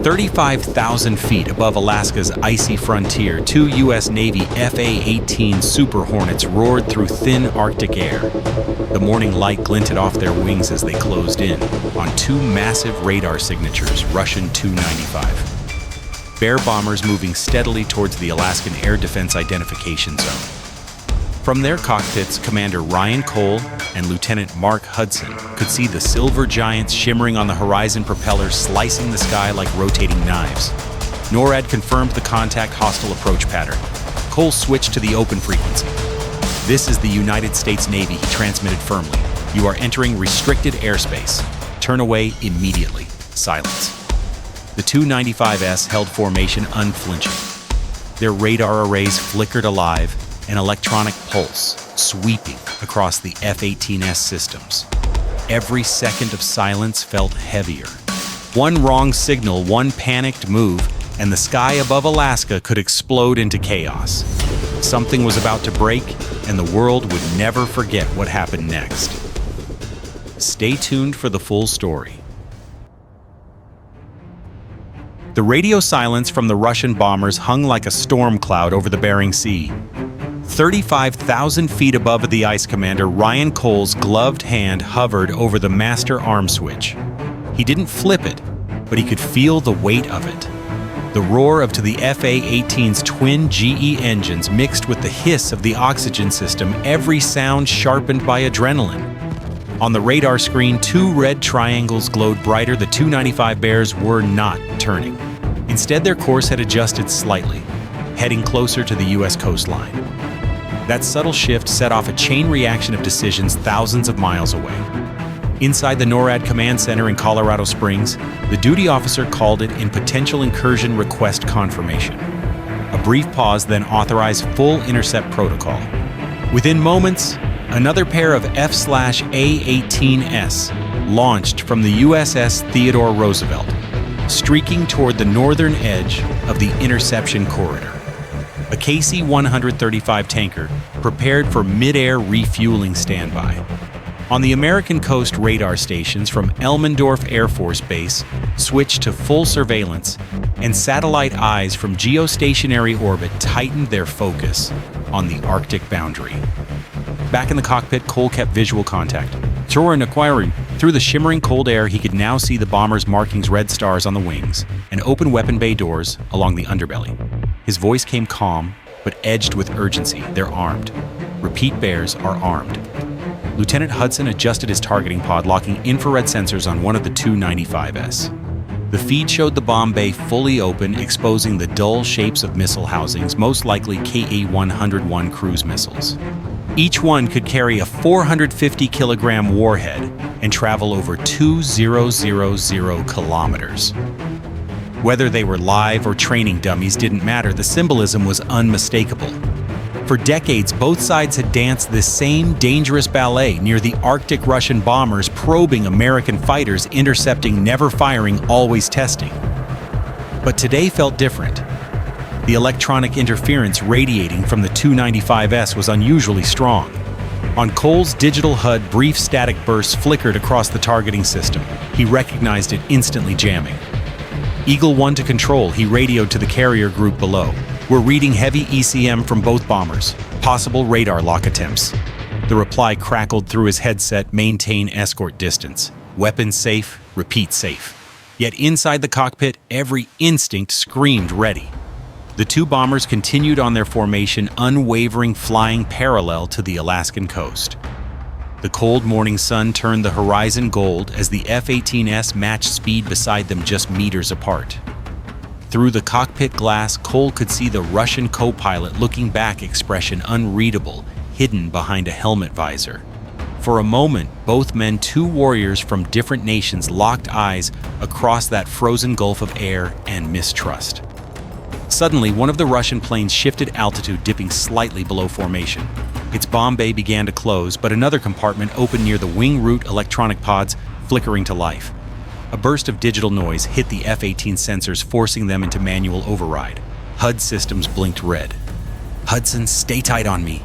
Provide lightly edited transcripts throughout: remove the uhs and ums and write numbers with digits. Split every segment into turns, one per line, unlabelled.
35,000 feet above Alaska's icy frontier, two U.S. Navy A-18 Super Hornets roared through thin Arctic air. The morning light glinted off their wings as they closed in on two massive radar signatures, Russian Tu-95. Bear bombers moving steadily towards the Alaskan Air Defense Identification Zone. From their cockpits, Commander Ryan Cole and Lieutenant Mark Hudson could see the silver giants shimmering on the horizon, propellers slicing the sky like rotating knives. NORAD confirmed the contact hostile approach pattern. Cole switched to the open frequency. "This is the United States Navy," he transmitted firmly. "You are entering restricted airspace. Turn away immediately." Silence. The Tu-95S held formation unflinching. Their radar arrays flickered alive, an electronic pulse sweeping across the F-18S systems. Every second of silence felt heavier. One wrong signal, one panicked move, and the sky above Alaska could explode into chaos. Something was about to break, and the world would never forget what happened next. Stay tuned for the full story. The radio silence from the Russian bombers hung like a storm cloud over the Bering Sea. 35,000 feet above the ice, Commander Ryan Cole's gloved hand hovered over the master arm switch. He didn't flip it, but he could feel the weight of it. The roar of the F-18's twin GE engines mixed with the hiss of the oxygen system, every sound sharpened by adrenaline. On the radar screen, two red triangles glowed brighter. The Tu-95 Bears were not turning. Instead, their course had adjusted slightly, heading closer to the U.S. coastline. That subtle shift set off a chain reaction of decisions thousands of miles away. Inside the NORAD command center in Colorado Springs, the duty officer called it in potential incursion request confirmation. A brief pause then authorized full intercept protocol. Within moments, another pair of F/A-18S launched from the USS Theodore Roosevelt, streaking toward the northern edge of the interception corridor. A KC-135 tanker prepared for mid-air refueling standby. On the American coast, radar stations from Elmendorf Air Force Base switched to full surveillance, and satellite eyes from geostationary orbit tightened their focus on the Arctic boundary. Back in the cockpit, Cole kept visual contact. Through the shimmering cold air, he could now see the bomber's markings, red stars on the wings, and open weapon bay doors along the underbelly. His voice came calm, but edged with urgency. "They're armed. Repeat, Bears are armed." Lieutenant Hudson adjusted his targeting pod, locking infrared sensors on one of the Tu-95S. The feed showed the bomb bay fully open, exposing the dull shapes of missile housings, most likely KA-101 cruise missiles. Each one could carry a 450-kilogram warhead and travel over 2,000 kilometers. Whether they were live or training dummies didn't matter, the symbolism was unmistakable. For decades, both sides had danced this same dangerous ballet near the Arctic. Russian bombers probing American fighters, intercepting, never firing, always testing. But today felt different. The electronic interference radiating from the Tu-95S was unusually strong. On Cole's digital HUD, brief static bursts flickered across the targeting system. He recognized it, instantly jamming. "Eagle 1 to control," he radioed to the carrier group below. "We're reading heavy ECM from both bombers. Possible radar lock attempts." The reply crackled through his headset, "Maintain escort distance. Weapons safe, repeat safe." Yet inside the cockpit, every instinct screamed ready. The two bombers continued on their formation, unwavering, flying parallel to the Alaskan coast. The cold morning sun turned the horizon gold as the F-18S matched speed beside them, just meters apart. Through the cockpit glass, Cole could see the Russian co-pilot looking back, expression unreadable, hidden behind a helmet visor. For a moment, both men, two warriors from different nations, locked eyes across that frozen gulf of air and mistrust. Suddenly, one of the Russian planes shifted altitude, dipping slightly below formation. Its bomb bay began to close, but another compartment opened near the wing root, electronic pods flickering to life. A burst of digital noise hit the F-18 sensors, forcing them into manual override. HUD systems blinked red. "Hudson, stay tight on me,"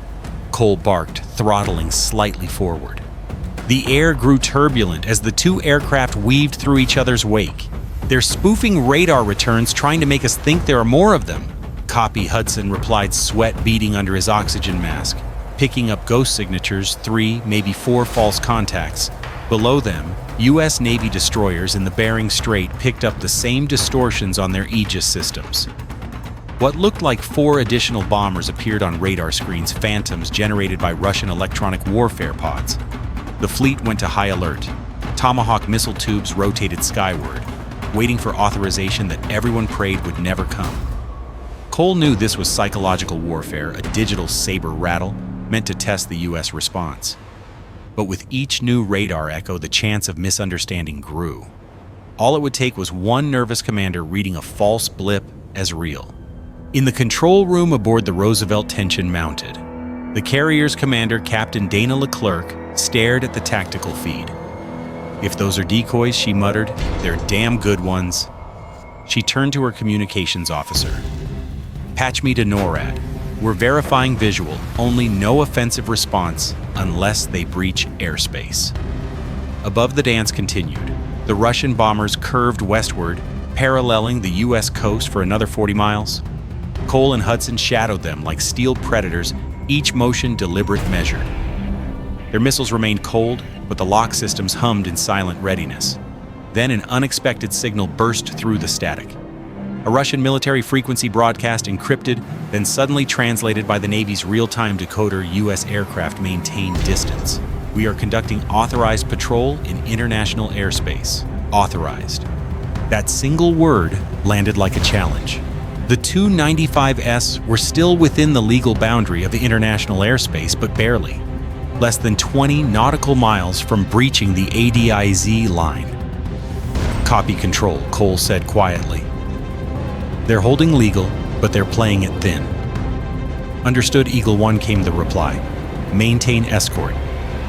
Cole barked, throttling slightly forward. The air grew turbulent as the two aircraft weaved through each other's wake. "They're spoofing radar returns, trying to make us think there are more of them." "Copy," Hudson replied, sweat beading under his oxygen mask, picking up ghost signatures, 3, maybe 4 false contacts. Below them, U.S. Navy destroyers in the Bering Strait picked up the same distortions on their Aegis systems. What looked like 4 additional bombers appeared on radar screens, phantoms generated by Russian electronic warfare pods. The fleet went to high alert. Tomahawk missile tubes rotated skyward, waiting for authorization that everyone prayed would never come. Cole knew this was psychological warfare, a digital saber rattle meant to test the U.S. response. But with each new radar echo, the chance of misunderstanding grew. All it would take was one nervous commander reading a false blip as real. In the control room aboard the Roosevelt, tension mounted. The carrier's commander, Captain Dana Leclerc, stared at the tactical feed. "If those are decoys," she muttered, "they're damn good ones." She turned to her communications officer. "Patch me to NORAD. We're verifying visual, only no offensive response unless they breach airspace." Above, the dance continued. The Russian bombers curved westward, paralleling the U.S. coast for another 40 miles. Cole and Hudson shadowed them like steel predators, each motion deliberate, measured. Their missiles remained cold, but the lock systems hummed in silent readiness. Then an unexpected signal burst through the static. A Russian military frequency broadcast, encrypted, then suddenly translated by the Navy's real-time decoder. "U.S. aircraft maintain distance. We are conducting authorized patrol in international airspace." Authorized. That single word landed like a challenge. The 295s were still within the legal boundary of the international airspace, but barely. Less than 20 nautical miles from breaching the ADIZ line. "Copy, control," Cole said quietly. "They're holding legal, but they're playing it thin." "Understood, Eagle 1," came the reply. "Maintain escort.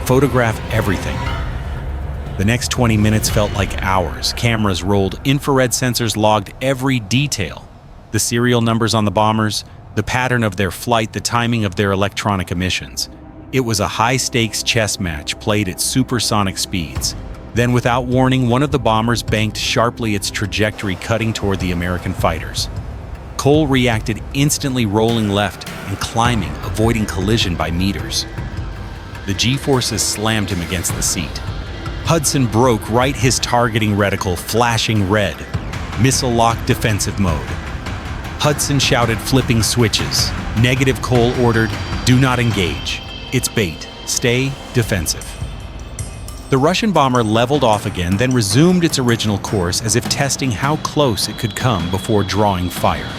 Photograph everything." The next 20 minutes felt like hours. Cameras rolled, infrared sensors logged every detail. The serial numbers on the bombers, the pattern of their flight, the timing of their electronic emissions. It was a high-stakes chess match played at supersonic speeds. Then, without warning, one of the bombers banked sharply, its trajectory cutting toward the American fighters. Cole reacted instantly, rolling left and climbing, avoiding collision by meters. The G-forces slammed him against the seat. Hudson broke right, his targeting reticle flashing red. Missile lock, defensive mode. Hudson shouted, flipping switches. Negative, Cole ordered, "Do not engage. It's bait. Stay defensive." The Russian bomber leveled off again, then resumed its original course as if testing how close it could come before drawing fire.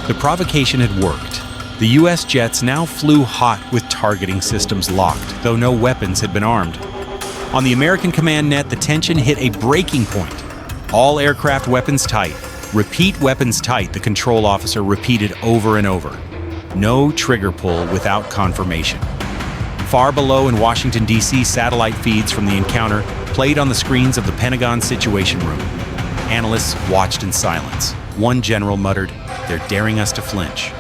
The provocation had worked. The U.S. jets now flew hot with targeting systems locked, though no weapons had been armed. On the American command net, the tension hit a breaking point. "All aircraft weapons tight. Repeat, weapons tight," the control officer repeated over and over. No trigger pull without confirmation. Far below in Washington, D.C., satellite feeds from the encounter played on the screens of the Pentagon Situation Room. Analysts watched in silence. One general muttered, "They're daring us to flinch."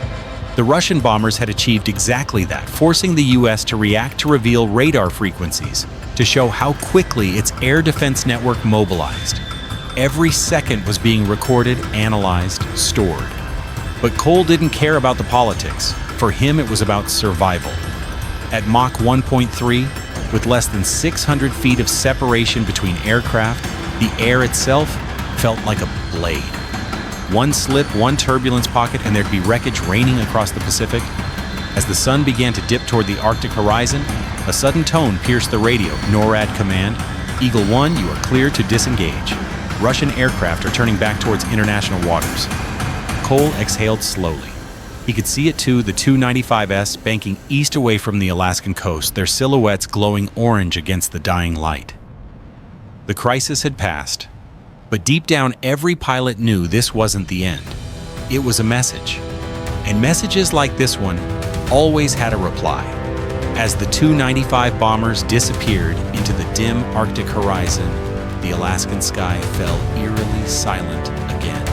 The Russian bombers had achieved exactly that, forcing the U.S. to react, to reveal radar frequencies, to show how quickly its air defense network mobilized. Every second was being recorded, analyzed, stored. But Cole didn't care about the politics. For him, it was about survival. At Mach 1.3, with less than 600 feet of separation between aircraft, the air itself felt like a blade. One slip, one turbulence pocket, and there'd be wreckage raining across the Pacific. As the sun began to dip toward the Arctic horizon, a sudden tone pierced the radio. "NORAD command. Eagle 1, you are clear to disengage. Russian aircraft are turning back towards international waters." Cole exhaled slowly. He could see it too, the 295s banking east away from the Alaskan coast, their silhouettes glowing orange against the dying light. The crisis had passed. But deep down, every pilot knew this wasn't the end. It was a message. And messages like this one always had a reply. As the 295 bombers disappeared into the dim Arctic horizon, the Alaskan sky fell eerily silent again.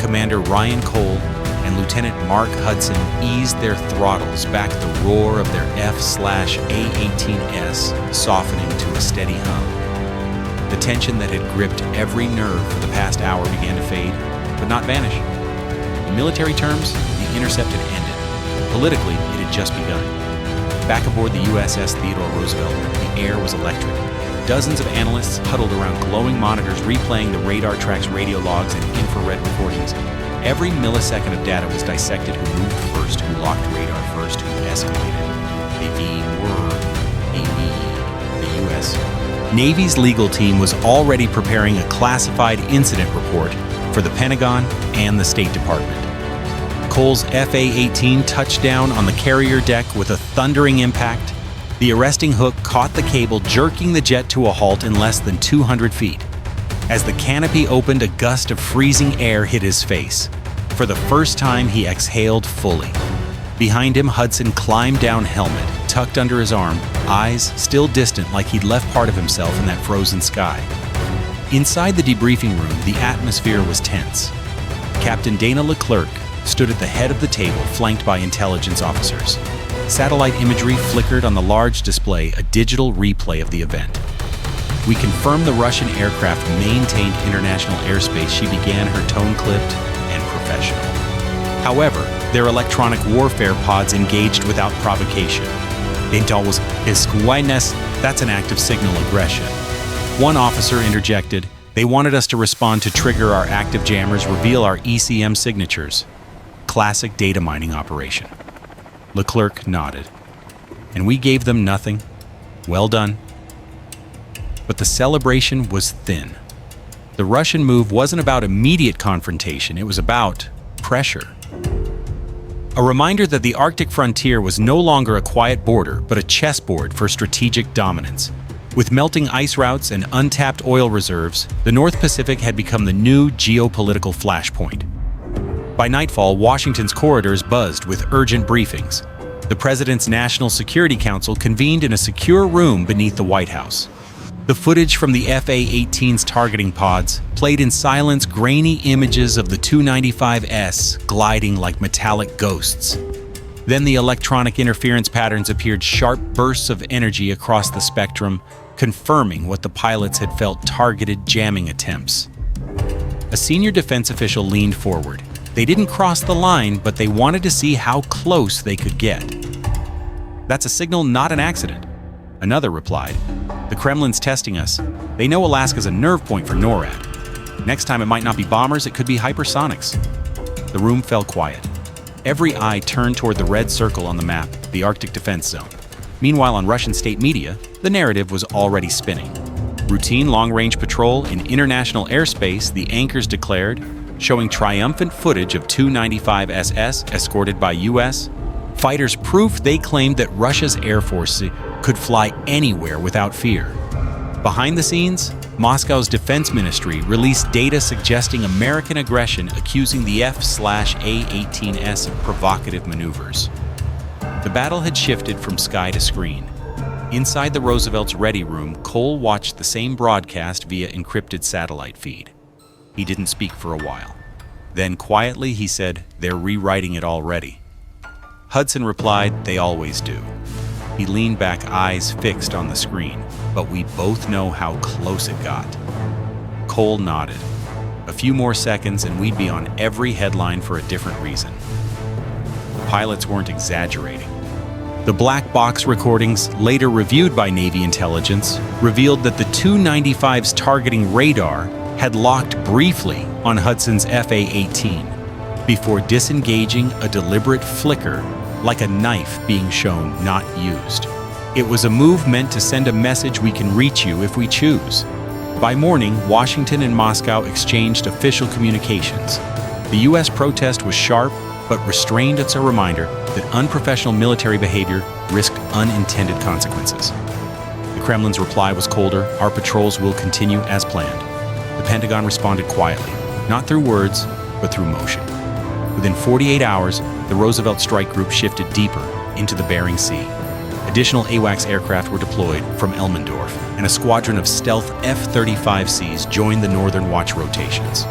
Commander Ryan Cole and Lieutenant Mark Hudson eased their throttles back, the roar of their F/A-18s softening to a steady hum. The tension that had gripped every nerve for the past hour began to fade, but not vanish. In military terms, the intercept had ended. Politically, it had just begun. Back aboard the USS Theodore Roosevelt, the air was electric. Dozens of analysts huddled around glowing monitors replaying the radar track's radio logs and infrared recordings. Every millisecond of data was dissected: who moved first, who locked radar first, who escalated. They were the U.S. Navy's legal team was already preparing a classified incident report for the Pentagon and the State Department. Cole's A-18 touched down on the carrier deck with a thundering impact. The arresting hook caught the cable, jerking the jet to a halt in less than 200 feet. As the canopy opened, a gust of freezing air hit his face. For the first time, he exhaled fully. Behind him, Hudson climbed down helmet, tucked under his arm, eyes still distant like he'd left part of himself in that frozen sky. Inside the debriefing room, the atmosphere was tense. Captain Dana Leclerc stood at the head of the table, flanked by intelligence officers. Satellite imagery flickered on the large display, a digital replay of the event. "We confirm the Russian aircraft maintained international airspace," she began, her tone clipped and professional. However, their electronic warfare pods engaged without provocation. That's an act of signal aggression. One officer interjected, "They wanted us to respond to trigger our active jammers, reveal our ECM signatures." Classic data mining operation. Leclerc nodded. "And we gave them nothing? Well done." But the celebration was thin. The Russian move wasn't about immediate confrontation, it was about pressure. A reminder that the Arctic frontier was no longer a quiet border, but a chessboard for strategic dominance. With melting ice routes and untapped oil reserves, the North Pacific had become the new geopolitical flashpoint. By nightfall, Washington's corridors buzzed with urgent briefings. The President's National Security Council convened in a secure room beneath the White House. The footage from the F-A-18's targeting pods played in silence grainy images of the 295S gliding like metallic ghosts. Then the electronic interference patterns appeared, sharp bursts of energy across the spectrum, confirming what the pilots had felt: targeted jamming attempts. A senior defense official leaned forward. They didn't cross the line, but they wanted to see how close they could get. "That's a signal, not an accident," another replied. "The Kremlin's testing us. They know Alaska's a nerve point for NORAD. Next time it might not be bombers, it could be hypersonics." The room fell quiet. Every eye turned toward the red circle on the map, the Arctic Defense Zone. Meanwhile, on Russian state media, the narrative was already spinning. Routine long-range patrol in international airspace, the anchors declared, showing triumphant footage of 295 SS escorted by U.S. fighters, proof they claimed that Russia's Air Force could fly anywhere without fear. Behind the scenes, Moscow's defense ministry released data suggesting American aggression, accusing the F/A-18S of provocative maneuvers. The battle had shifted from sky to screen. Inside the Roosevelt's ready room, Cole watched the same broadcast via encrypted satellite feed. He didn't speak for a while. Then quietly he said, "They're rewriting it already." Hudson replied, "They always do." He leaned back, eyes fixed on the screen. "But we both know how close it got." Cole nodded. A few more seconds and we'd be on every headline for a different reason. The pilots weren't exaggerating. The black box recordings, later reviewed by Navy intelligence, revealed that the 295's targeting radar had locked briefly on Hudson's F-A-18 before disengaging, a deliberate flicker like a knife being shown, not used. It was a move meant to send a message: we can reach you if we choose. By morning, Washington and Moscow exchanged official communications. The U.S. protest was sharp, but restrained. It's a reminder that unprofessional military behavior risked unintended consequences. The Kremlin's reply was colder: "Our patrols will continue as planned." The Pentagon responded quietly, not through words, but through motion. Within 48 hours, the Roosevelt Strike Group shifted deeper into the Bering Sea. Additional AWACS aircraft were deployed from Elmendorf, and a squadron of stealth F-35Cs joined the Northern Watch rotations.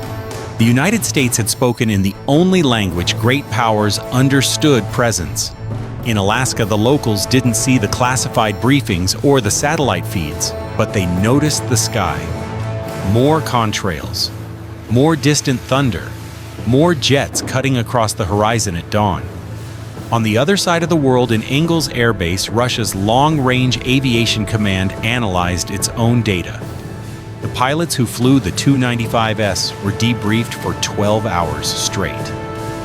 The United States had spoken in the only language great powers understood presence. In Alaska, the locals didn't see the classified briefings or the satellite feeds, but they noticed the sky. More contrails, more distant thunder, more jets cutting across the horizon at dawn. On the other side of the world in Engels Air Base, Russia's Long-Range Aviation Command analyzed its own data. The pilots who flew the Tu-95S were debriefed for 12 hours straight.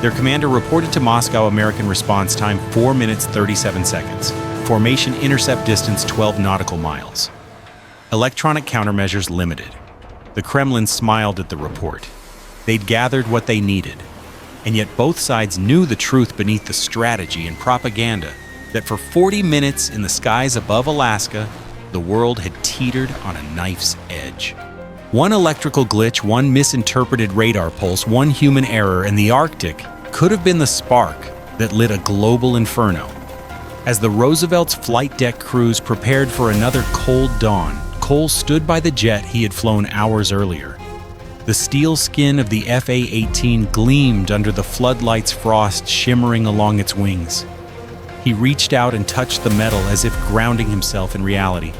Their commander reported to Moscow American response time 4 minutes 37 seconds. Formation intercept distance 12 nautical miles. Electronic countermeasures limited. The Kremlin smiled at the report. They'd gathered what they needed. And yet both sides knew the truth beneath the strategy and propaganda that for 40 minutes in the skies above Alaska, the world had teetered on a knife's edge. One electrical glitch, one misinterpreted radar pulse, one human error, and the Arctic could have been the spark that lit a global inferno. As the Roosevelt's flight deck crews prepared for another cold dawn, Cole stood by the jet he had flown hours earlier. The steel skin of the A-18 gleamed under the floodlights, frost shimmering along its wings. He reached out and touched the metal as if grounding himself in reality.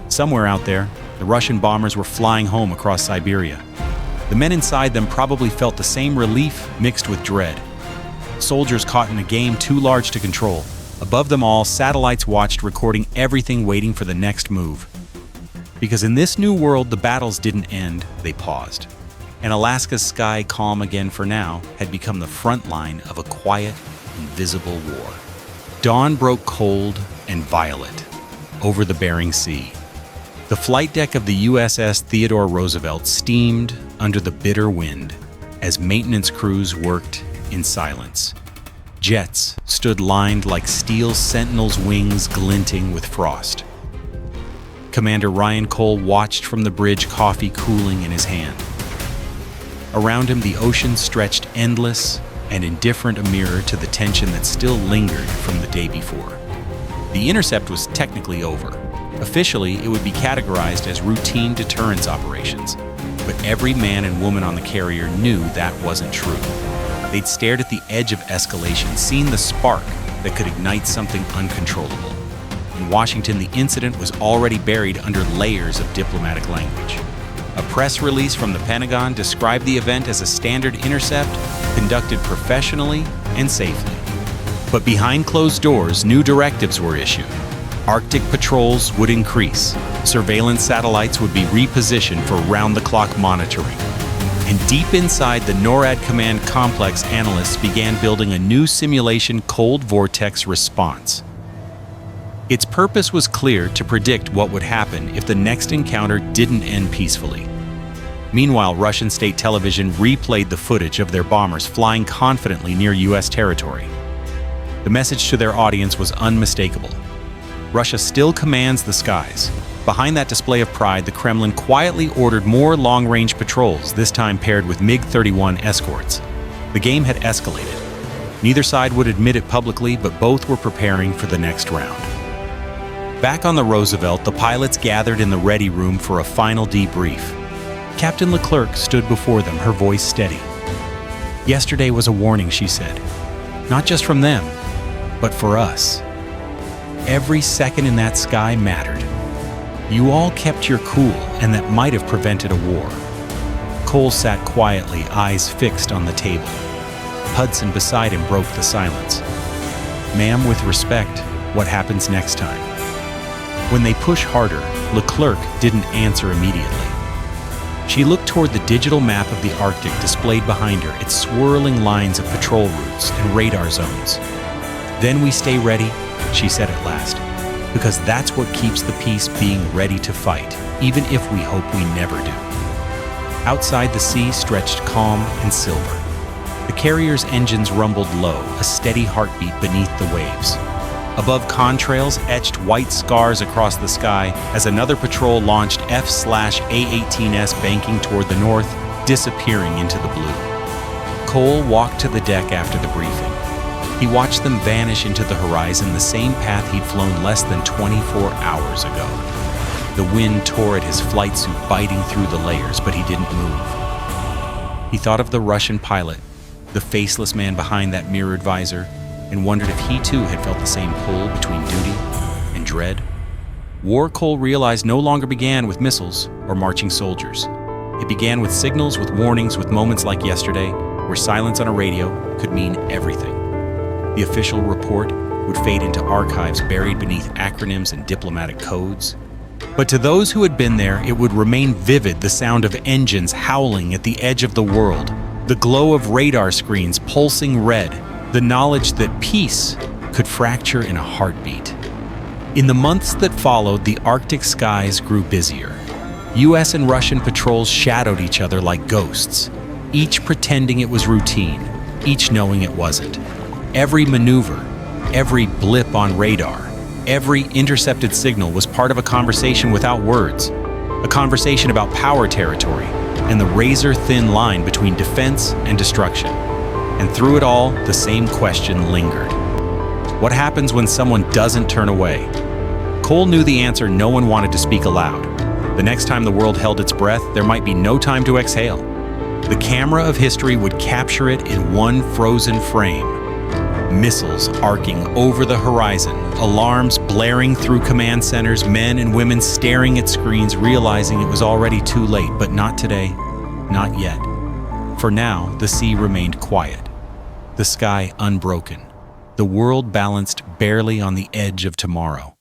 Somewhere out there, the Russian bombers were flying home across Siberia. The men inside them probably felt the same relief mixed with dread. Soldiers caught in a game too large to control. Above them all, satellites watched, recording everything, waiting for the next move. Because in this new world, the battles didn't end, they paused. And Alaska's sky, calm again for now, had become the front line of a quiet, invisible war. Dawn broke cold and violet over the Bering Sea. The flight deck of the USS Theodore Roosevelt steamed under the bitter wind as maintenance crews worked in silence. Jets stood lined like steel sentinels' wings glinting with frost. Commander Ryan Cole watched from the bridge, coffee cooling in his hand. Around him, the ocean stretched endless and indifferent, a mirror to the tension that still lingered from the day before. The intercept was technically over. Officially, it would be categorized as routine deterrence operations, but every man and woman on the carrier knew that wasn't true. They'd stared at the edge of escalation, seen the spark that could ignite something uncontrollable. In Washington, the incident was already buried under layers of diplomatic language. A press release from the Pentagon described the event as a standard intercept conducted professionally and safely. But behind closed doors, new directives were issued. Arctic patrols would increase. Surveillance satellites would be repositioned for round-the-clock monitoring. And deep inside the NORAD command complex, analysts began building a new simulation cold vortex response. Its purpose was clear: to predict what would happen if the next encounter didn't end peacefully. Meanwhile, Russian state television replayed the footage of their bombers flying confidently near U.S. territory. The message to their audience was unmistakable. Russia still commands the skies. Behind that display of pride, the Kremlin quietly ordered more long-range patrols, this time paired with MiG-31 escorts. The game had escalated. Neither side would admit it publicly, but both were preparing for the next round. Back on the Roosevelt, the pilots gathered in the ready room for a final debrief. Captain Leclerc stood before them, her voice steady. "Yesterday was a warning," she said. "Not just from them, but for us. Every second in that sky mattered. You all kept your cool, and that might have prevented a war." Cole sat quietly, eyes fixed on the table. Hudson beside him broke the silence. "Ma'am, with respect, what happens next time?" When they push harder, Leclerc didn't answer immediately. She looked toward the digital map of the Arctic displayed behind her, its swirling lines of patrol routes and radar zones. "Then we stay ready," she said at last, "because that's what keeps the peace, being ready to fight, even if we hope we never do." Outside, the sea stretched calm and silver. The carrier's engines rumbled low, a steady heartbeat beneath the waves. Above, contrails etched white scars across the sky as another patrol launched F/A-18S, banking toward the north, disappearing into the blue. Cole walked to the deck after the briefing. He watched them vanish into the horizon, the same path he'd flown less than 24 hours ago. The wind tore at his flight suit, biting through the layers, but he didn't move. He thought of the Russian pilot, the faceless man behind that mirrored visor, and wondered if he too had felt the same pull between duty and dread. War, Cole realized, no longer began with missiles or marching soldiers. It began with signals, with warnings, with moments like yesterday, where silence on a radio could mean everything. The official report would fade into archives buried beneath acronyms and diplomatic codes. But to those who had been there, it would remain vivid, the sound of engines howling at the edge of the world, the glow of radar screens pulsing red, the knowledge that peace could fracture in a heartbeat. In the months that followed, the Arctic skies grew busier. US and Russian patrols shadowed each other like ghosts, each pretending it was routine, each knowing it wasn't. Every maneuver, every blip on radar, every intercepted signal was part of a conversation without words, a conversation about power territory and the razor-thin line between defense and destruction. And through it all, the same question lingered. What happens when someone doesn't turn away? Cole knew the answer. No one wanted to speak aloud. The next time the world held its breath, there might be no time to exhale. The camera of history would capture it in one frozen frame. Missiles arcing over the horizon, alarms blaring through command centers, men and women staring at screens, realizing it was already too late. But not today, not yet. For now, the sea remained quiet, the sky unbroken, the world balanced barely on the edge of tomorrow.